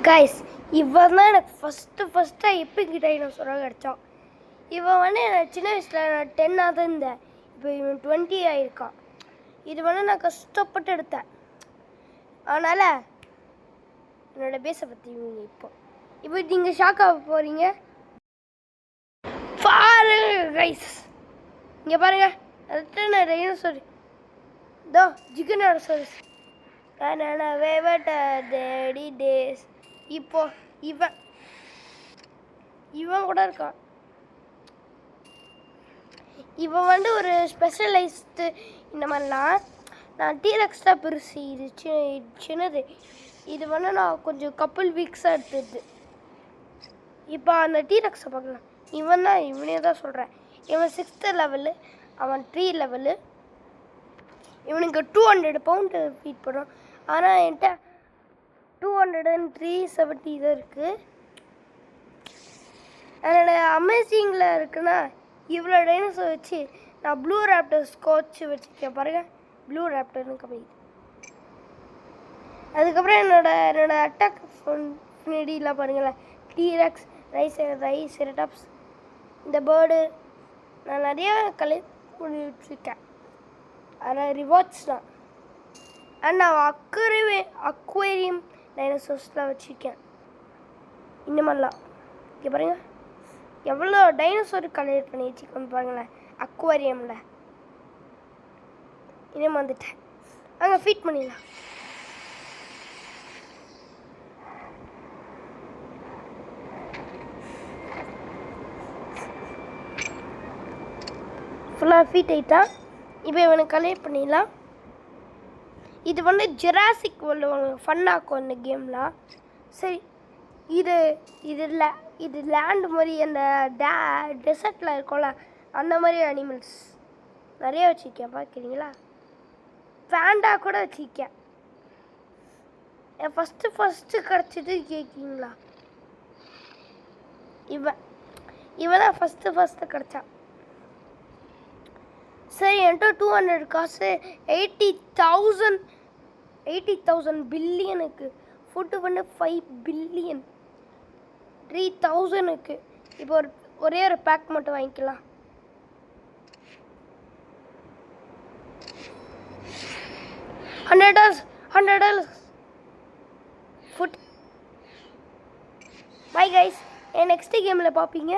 Guys இவன் தான் எனக்கு ஃபஸ்ட்டாக எப்பிக் டைனோசராக கிடச்சான். இவன் வந்து எனக்கு சின்ன வயசில் நான் 10 தான் இருந்தேன். இப்போ இவன் 20 ஆகிருக்கான். இது வந்து நான் கஷ்டப்பட்டு எடுத்தேன். அதனால் என்னோடய பேஸை பற்றி இப்போ நீங்கள் ஷாக் ஆக போகிறீங்க. பாருங்க கைஸ், இங்கே பாருங்கள், எத்தனை டைனோசர் தோ ஜிகனாசரஸ் டேடி டேஸ். இப்போ இவன் கூட இருக்கான். இவன் வந்து ஒரு ஸ்பெஷலைஸ்டு. இந்த மாதிரிலாம் நான் டீரெக்ஸ் தான் பெருசு, இது சின்னது. இது வந்து நான் கொஞ்சம் கப்புள் வீக்ஸாக எடுத்தது. இப்போ அந்த டீரெக்ஸை பார்க்கலாம். இவனே தான் சொல்கிறேன். இவன் 6th லெவலு, அவன் 3 லெவலு. இவனுக்கு 200 பவுண்டு ஃபீட் பண்ணுறான். ஆனால் என்கிட்ட 20370 தான் இருக்குது. என்னோட அமேசிங்கில் இருக்குன்னா இவ்வளோ டைனோசர் வச்சு நான் ப்ளூ ராப்டர் ஸ்காட்ச் வச்சுருக்கேன். பாருங்கள், ப்ளூ ராப்டர்னு கம்மி. அதுக்கப்புறம் என்னோட அட்டாக் ஃபினிடிலாம் பாருங்களேன். டீரெக்ஸ், ரைசெரடாப்ஸ், இந்த பேர்டு நான் நிறையா கலெக்ட் பண்ணி வச்சுருக்கேன். அதனால் ரிவார்ட்ஸ் தான். அண்ட் நான் அக்வேரியம் டைனோசர்ஸ்லாம் வச்சுருக்கேன். இந்த மாதிரிலாம் இங்கே பாருங்கள், எவ்வளோ டைனோசர் கலெக்ட் பண்ணி வச்சுக்கோன்னு பாருங்களேன். அக்வேரியமில் இதே வந்துட்டேன். அங்கே ஃபீட் பண்ணிடலாம். ஃபுல்லாக ஃபீட் ஆகிட்டான். இப்போ இவனை கலெக்ட் பண்ணிடலாம். இது வந்து ஜெராசிக் வேர்ல்டு ஃபன்னாக்கும் இந்த கேம்லாம். சரி, இது லேண்டு மாதிரி அந்த டெசர்ட்டில் இருக்கும்ல, அந்த மாதிரி அனிமல்ஸ் நிறைய வச்சுருக்கேன். பார்க்குறீங்களா? பேண்டா கூட வச்சுருக்கேன். ஃபஸ்ட்டு கிடச்சிது கேட்குறீங்களா? இவன் தான் ஃபஸ்ட்டு கிடச்சான். சரி, என்கிட்ட 200 காசு 80,000 பில்லியனுக்கு. ஃபுட்டு வந்து 5 பில்லியன் 3000க்கு. இப்போ ஒரே ஒரு பேக் மட்டும் வாங்கிக்கலாம். $100 ஃபுட். பை கைஸ், என் நெக்ஸ்ட் கேமில் பார்ப்பீங்க.